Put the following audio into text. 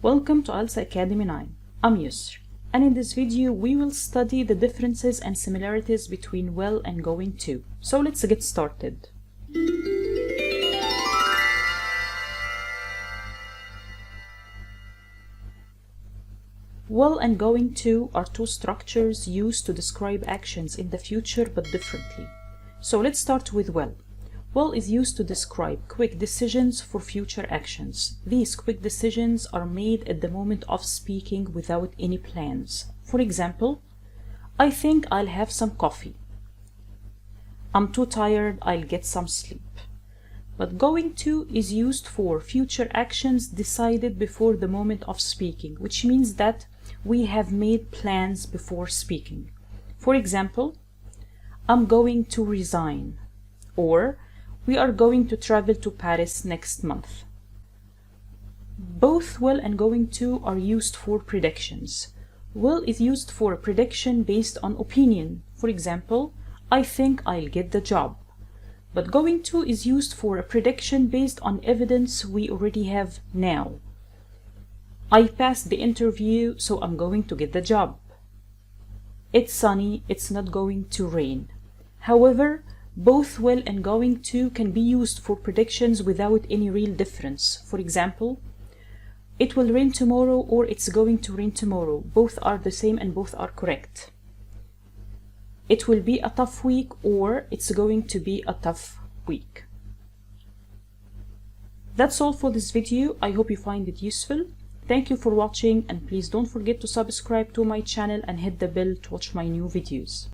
Welcome to IELTS Academy 9. I'm Yusr, and in this video we will study the differences and similarities between will and going to. So let's get started. Will and going to are two structures used to describe actions in the future but differently. So let's start with will. Will is used to describe quick decisions for future actions. These quick decisions are made at the moment of speaking without any plans. For example, I think I'll have some coffee. I'm too tired, I'll get some sleep. But going to is used for future actions decided before the moment of speaking, which means that we have made plans before speaking. For example, I'm going to resign, or we are going to travel to Paris next month. Both will and going to are used for predictions. Will is used for a prediction based on opinion. For example, I think I'll get the job. But going to is used for a prediction based on evidence we already have now. I passed the interview, so I'm going to get the job. It's sunny, it's not going to rain. However, both will and going to can be used for predictions without any real difference. For example, it will rain tomorrow or it's going to rain tomorrow. Both are the same and both are correct. It will be a tough week or it's going to be a tough week. That's all for this video. I hope you find it useful. Thank you for watching, and please don't forget to subscribe to my channel and hit the bell to watch my new videos.